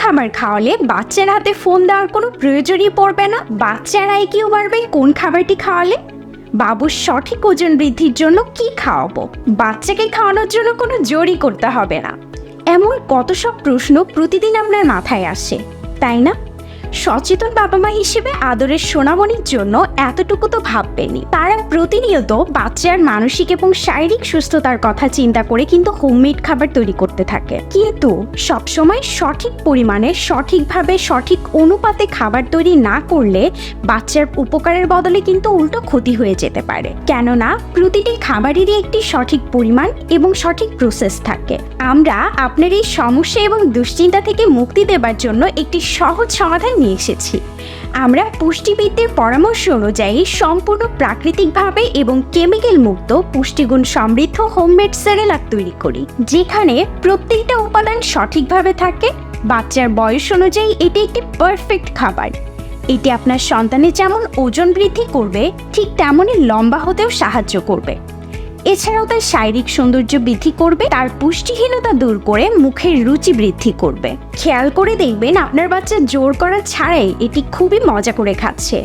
খাবার খাওয়ালে বাচ্চার হাতে ফোন দেওয়ার কোনো প্রয়োজনই পড়বে না? বাচ্চার আইকিউ বাড়বে কোন খাবারটি খাওয়ালে? বাবুর সঠিক ওজন বৃদ্ধির জন্য কি খাওয়াবো? বাচ্চাকে খাওয়ানোর জন্য কোনো জোরই করতে হবে না। এমন কত সব প্রশ্ন প্রতিদিন আপনার মাথায় আসে, তাই না? সচেতন বাবা মা হিসেবে আদরের সোনামণির জন্য এতটুকু তো ভাববেনই। তারা প্রতিনিয়ত বাচ্চার মানসিক এবং শারীরিক সুস্থতার কথা চিন্তা করে কিন্তু হোমমেড খাবার তৈরি করতে থাকে, কিন্তু সবসময় সঠিক পরিমাণে, সঠিকভাবে, সঠিক অনুপাতে খাবার তৈরি না করলে বাচ্চার উপকারের বদলে কিন্তু উল্টো ক্ষতি হয়ে যেতে পারে। কেননা প্রতিটি খাবারেরই একটি সঠিক পরিমাণ এবং সঠিক প্রসেস থাকে। আমরা আপনার এই সমস্যা এবং দুশ্চিন্তা থেকে মুক্তি দেবার জন্য একটি সহজ সমাধান নিয়ে এসেছি। আমরা পুষ্টিবিদদের পরামর্শ অনুযায়ী সম্পূর্ণ প্রাকৃতিকভাবে এবং কেমিক্যাল মুক্ত পুষ্টিগুণ সমৃদ্ধ হোমমেড সেরেলাক তৈরি করি, যেখানে প্রত্যেকটা উপাদান সঠিকভাবে থাকে। বাচ্চার বয়স অনুযায়ী এটি একটি পারফেক্ট খাবার। এটি আপনার সন্তানের যেমন ওজন বৃদ্ধি করবে, ঠিক তেমনই লম্বা হতেও সাহায্য করবে। এছাড়াও তার শারীরিক সৌন্দর্য বৃদ্ধি করবে, তার পুষ্টিহীনতা দূর করে মুখের রুচি বৃদ্ধি করবে। খেয়াল করে দেখবেন আপনার বাচ্চা জোর করা ছাড়াই এটি খুবই মজা করে খাচ্ছে।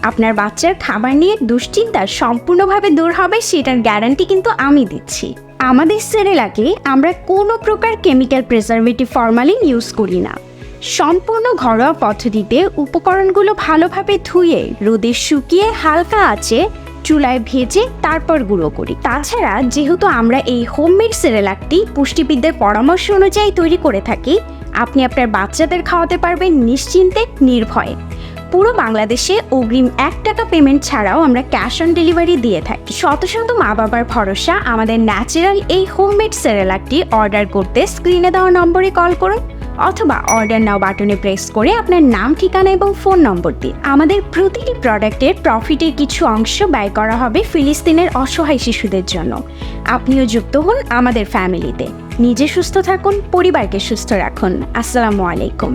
আপনার বাচ্চার খাবার নিয়ে দুশ্চিন্তা সম্পূর্ণভাবে দূর হবে, সেটার গ্যারান্টি কিন্তু আমি দিচ্ছি। আমাদের সেরেলাকে আমরা কোনো প্রকার কেমিক্যাল প্রিজারভেটিভ ফরমালিন ইউজ করি না। সম্পূর্ণ ঘরোয়া পদ্ধতিতে উপকরণগুলো ভালোভাবে ধুয়ে রোদে শুকিয়ে হালকা আঁচে চুলায় ভেজে তারপর গুঁড়ো করি। তাছাড়া যেহেতু আমরা এই হোমমেড সেরেলাকটি পুষ্টিবিদদের পরামর্শ অনুযায়ী তৈরি করে থাকি, আপনি আপনার বাচ্চাদের খাওয়াতে পারবেন নিশ্চিন্তে, নির্ভয়ে। পুরো বাংলাদেশে অগ্রিম 1 টাকা পেমেন্ট ছাড়াও আমরা ক্যাশ অন ডেলিভারি দিয়ে থাকি। শত শত মা বাবার ভরসা আমাদের ন্যাচারাল এই হোমমেড সেরেলাকটি অর্ডার করতে স্ক্রিনে দেওয়া নম্বরে কল করুন অথবা অর্ডার নাও বাটনে প্রেস করে আপনার নাম, ঠিকানা এবং ফোন নম্বর দিন। আমাদের প্রতিটি প্রোডাক্টের প্রফিটের কিছু অংশ ব্যয় করা হবে ফিলিস্তিনের অসহায় শিশুদের জন্য। আপনিও যুক্ত হন আমাদের ফ্যামিলিতে। নিজে সুস্থ থাকুন, পরিবারকে সুস্থ রাখুন। আসসালামু আলাইকুম।